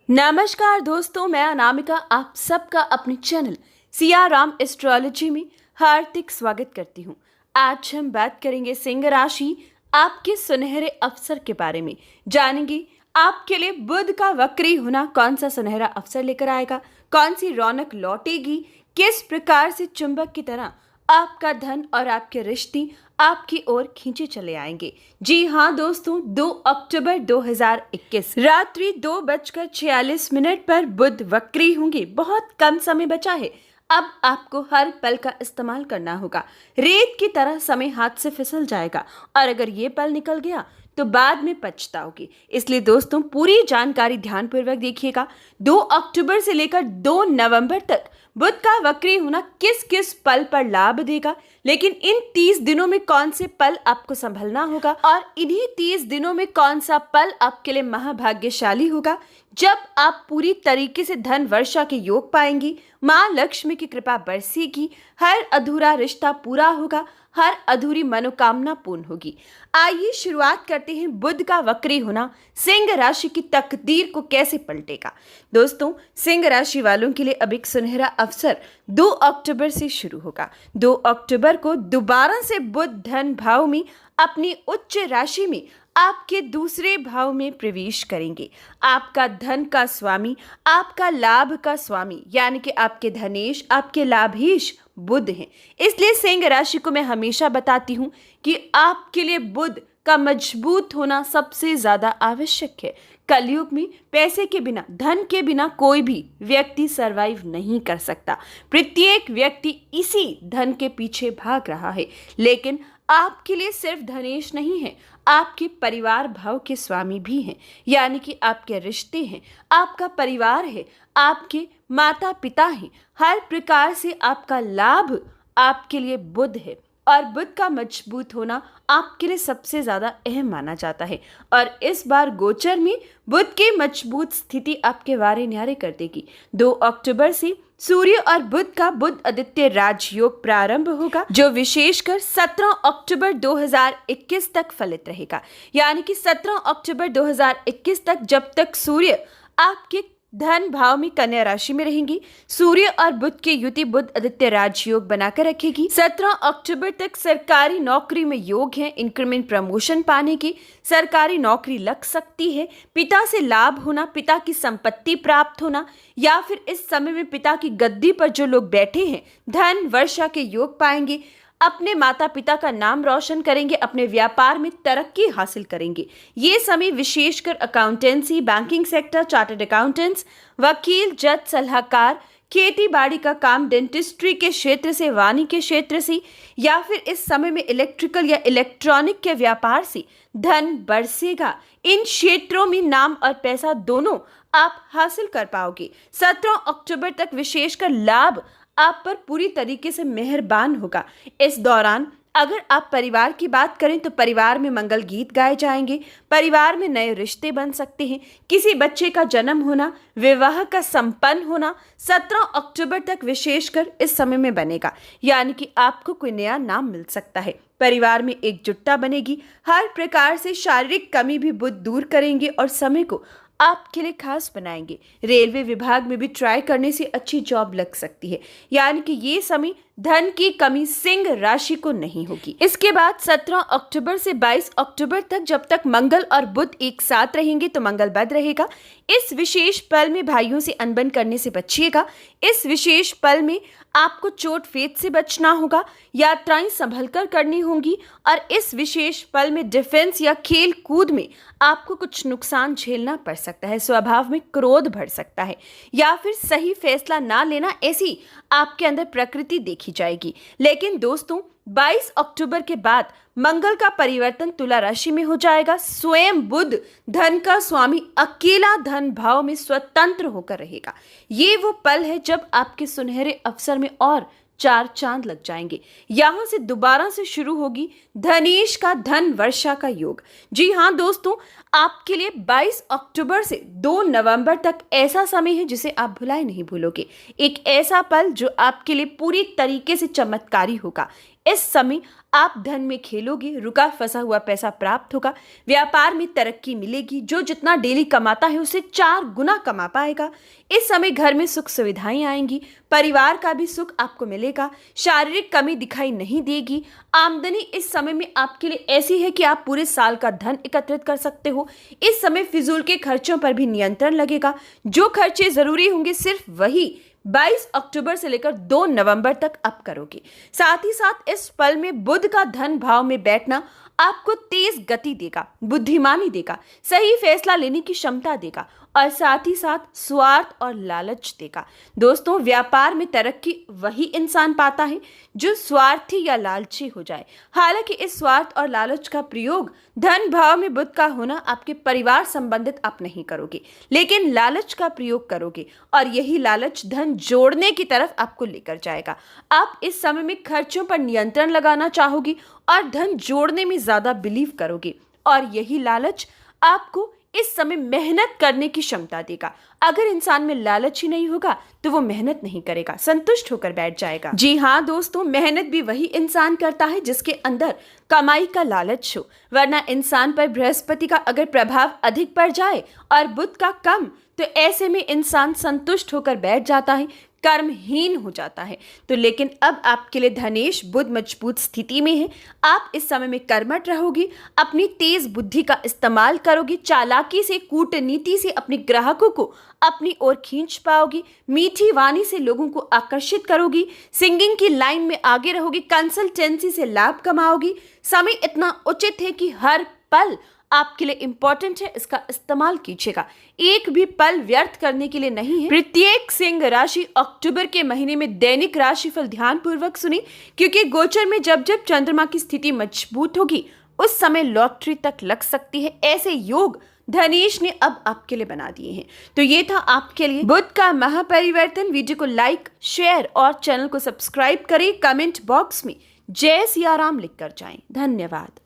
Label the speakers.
Speaker 1: नमस्कार दोस्तों, मैं अनामिका आप सबका अपने चैनल सियाराम एस्ट्रोलॉजी में हार्दिक स्वागत करती हूँ। आज हम बात करेंगे सिंह राशि आपके सुनहरे अवसर के बारे में। जानेंगे आपके लिए बुध का वक्री होना कौन सा सुनहरा अवसर लेकर आएगा, कौन सी रौनक लौटेगी, किस प्रकार से चुंबक की तरह आपका धन और आपके रिश्ते आपकी ओर खींचे चले आएंगे। जी हाँ दोस्तों, 2 अक्टूबर 2021 रात्रि 2:46 पर बुध वक्री होंगे। बहुत कम समय बचा है। अब आपको हर पल का इस्तेमाल करना होगा। रेत की तरह समय हाथ से फिसल जाएगा और अगर ये पल निकल गया तो बाद में पछताओगे। इसलिए दोस्तों, पूरी जानकारी ध्यानपूर्वक देखिएगा। 2 अक्टूबर से लेकर 2 नवंबर तक बुध का वक्री होना किस किस पल पर लाभ देगा, लेकिन इन 30 दिनों में कौन से पल आपको संभलना होगा और इन्हीं 30 दिनों में कौन सा पल आपके लिए महाभाग्यशाली होगा, जब आप पूरी तरीके से धन वर्षा के योग पाएंगी, माँ लक्ष्मी की कृपा बरसेगी, हर अधूरा रिश्ता पूरा होगा, हर अधूरी मनोकामना पूर्ण होगी। आइए शुरुआत करते हैं। बुध का वक्री होना सिंह राशि की तकदीर को कैसे पलटेगा। दोस्तों, सिंह राशि वालों के लिए अब एक सुनहरा अवसर 2 अक्टूबर से शुरू होगा। 2 अक्टूबर को दोबारा से बुध धन भाव में अपनी उच्च राशि में आपके दूसरे भाव में प्रवेश करेंगे। आपका धन का स्वामी, आपका लाभ का स्वामी, यानी कि आपके धनेश, आपके लाभेश बुध हैं। इसलिए सिंह राशि को मैं हमेशा बताती हूँ कि आपके लिए बुध का मजबूत होना सबसे ज्यादा आवश्यक है। कलयुग में पैसे के बिना, धन के बिना कोई भी व्यक्ति सरवाइव नहीं कर सकता। प्रत्येक व्यक्ति इसी धन के पीछे भाग रहा है, लेकिन आपके लिए सिर्फ धनेश नहीं है, आपके परिवार भाव के स्वामी भी हैं, यानी कि आपके रिश्ते हैं, आपका परिवार है, आपके माता पिता हैं। हर प्रकार से आपका लाभ आपके लिए बुध है और बुध का मजबूत होना आपके लिए सबसे ज्यादा अहम माना जाता है। और इस बार गोचर में बुध की मजबूत स्थिति आपके वारे न्यारे कर देगी। 2 अक्टूबर से सूर्य और बुध का बुध आदित्य राजयोग प्रारंभ होगा, जो विशेषकर 17 अक्टूबर 2021 तक फलित रहेगा। यानी कि 17 अक्टूबर 2021 तक, जब तक सूर्य आपके धन भाव में कन्या राशि में रहेंगी, सूर्य और बुध की युति बुध आदित्य राजयोग बनाकर रखेगी। 17 अक्टूबर तक सरकारी नौकरी में योग है इंक्रीमेंट प्रमोशन पाने की, सरकारी नौकरी लग सकती है, पिता से लाभ होना, पिता की संपत्ति प्राप्त होना, या फिर इस समय में पिता की गद्दी पर जो लोग बैठे हैं धन वर्षा के योग पाएंगे, अपने माता पिता का नाम रोशन करेंगे, अपने व्यापार में तरक्की हासिल करेंगे। ये समय विशेषकर accountancy, banking sector, chartered accountants, वकील, जज, सलाहकार, खेती बाड़ी का काम, डेंटिस्ट्री के क्षेत्र से, वाणी के क्षेत्र से, या फिर इस समय में इलेक्ट्रिकल या इलेक्ट्रॉनिक के व्यापार से धन बरसेगा। इन क्षेत्रों में नाम और पैसा दोनों आप हासिल कर पाओगे। 17 अक्टूबर तक विशेषकर लाभ आप पर पूरी तरीके से मेहरबान होगा। इस दौरान अगर आप परिवार की बात करें तो परिवार में मंगल गीत गाए जाएंगे, परिवार में नए रिश्ते बन सकते हैं, किसी बच्चे का जन्म होना, विवाह का संपन्न होना 17 अक्टूबर तक विशेषकर इस समय में बनेगा। यानी कि आपको कोई नया नाम मिल सकता है। परिवार में एकजुटता बनेगी। हर प्रकार से शारीरिक कमी भी बुध दूर करेंगे और समय को आपके लिए खास बनाएंगे। रेलवे विभाग में भी ट्राई करने से अच्छी जॉब लग सकती है। यानी कि ये समय धन की कमी सिंह राशि को नहीं होगी। इसके बाद 17 अक्टूबर से 22 अक्टूबर तक, जब तक मंगल और बुध एक साथ रहेंगे तो मंगल बद रहेगा। इस विशेष पल में भाइयों से अनबन करने से बचिएगा। इस विशेष पल में आपको चोट फेत से बचना होगा, यात्राएं संभल कर करनी होंगी और इस विशेष पल में डिफेंस या खेल कूद में आपको कुछ नुकसान झेलना पड़ सकता है। स्वभाव में क्रोध बढ़ सकता है या फिर सही फैसला ना लेना, ऐसी आपके अंदर प्रकृति देखी जाएगी। लेकिन दोस्तों, 22 अक्टूबर के बाद मंगल का परिवर्तन तुला राशि में हो जाएगा। स्वयं बुध धन का स्वामी अकेला धन भाव में स्वतंत्र होकर रहेगा। ये वो पल है जब आपके सुनहरे अवसर में और 4 चांद लग जाएंगे। यहां से दोबारा से शुरू होगी धनेश का धन वर्षा का योग। जी हाँ दोस्तों, आपके लिए 22 अक्टूबर से 2 नवंबर तक ऐसा समय है जिसे आप भुलाए नहीं भूलोगे। एक ऐसा पल जो आपके लिए पूरी तरीके से चमत्कारी होगा। इस समय आप धन में खेलोगे, रुका फंसा हुआ पैसा प्राप्त होगा, व्यापार में तरक्की मिलेगी, जो जितना डेली कमाता है उसे 4 गुना कमा पाएगा। इस समय घर में सुख सुविधाएं आएंगी, परिवार का भी सुख आपको मिलेगा, शारीरिक कमी दिखाई नहीं देगी। आमदनी इस समय में आपके लिए ऐसी है कि आप पूरे साल का धन एकत्रित कर सकते हो। इस समय फिजूल के खर्चों पर भी नियंत्रण लगेगा। जो खर्चे जरूरी होंगे सिर्फ वही 22 अक्टूबर से लेकर 2 नवंबर तक आप करोगे। साथ ही साथ इस पल में बुध का धन भाव में बैठना आपको तेज गति देगा, बुद्धिमानी देगा, सही फैसला लेने की क्षमता देगा और साथ ही साथ स्वार्थ और लालच देगा। दोस्तों, व्यापार में तरक्की वही इंसान पाता है जो स्वार्थी या लालची हो जाए। हालांकि इस स्वार्थ और लालच का प्रयोग धन भाव में बुध का होना आपके परिवार संबंधित आप नहीं करोगे, लेकिन लालच का प्रयोग करोगे और यही लालच धन जोड़ने की तरफ आपको लेकर जाएगा। आप इस समय में खर्चों पर नियंत्रण लगाना चाहोगे और धन जोड़ने में ज्यादा बिलीव करोगे और यही लालच आपको इस समय मेहनत करने की क्षमता देगा। अगर इंसान में लालच ही नहीं होगा तो वो मेहनत नहीं करेगा, संतुष्ट होकर बैठ जाएगा। जी हाँ दोस्तों, मेहनत भी वही इंसान करता है जिसके अंदर कमाई का लालच हो, वरना इंसान पर बृहस्पति का अगर प्रभाव अधिक पड़ जाए और बुध का कम, तो ऐसे में इंसान संतुष्ट होकर बैठ जाता है, कर्महीन हो जाता है। तो लेकिन अब आपके लिए धनेश बुध मजबूत स्थिति में है। आप इस समय में कर्मठ रहोगी, अपनी तेज बुद्धि का इस्तेमाल करोगी, चालाकी से, कूटनीति से अपने ग्राहकों को अपनी ओर खींच पाओगी, मीठी वाणी से लोगों को आकर्षित करोगी, सिंगिंग की लाइन में आगे रहोगी, कंसल्टेंसी से लाभ कमाओगी। समय इतना उचित है कि हर पल आपके लिए इंपॉर्टेंट है, इसका इस्तेमाल कीजिएगा। एक भी पल व्यर्थ करने के लिए नहीं है। प्रत्येक सिंह राशि अक्टूबर के महीने में दैनिक राशिफल ध्यानपूर्वक सुनी, क्योंकि गोचर में जब जब चंद्रमा की स्थिति मजबूत होगी उस समय लॉटरी तक लग सकती है। ऐसे योग धनेश ने अब आपके लिए बना दिए हैं। तो ये था आपके लिए बुध का महापरिवर्तन। वीडियो को लाइक, शेयर और चैनल को सब्सक्राइब करें। कमेंट बॉक्स में जय सिया राम लिखकर जाएं। धन्यवाद।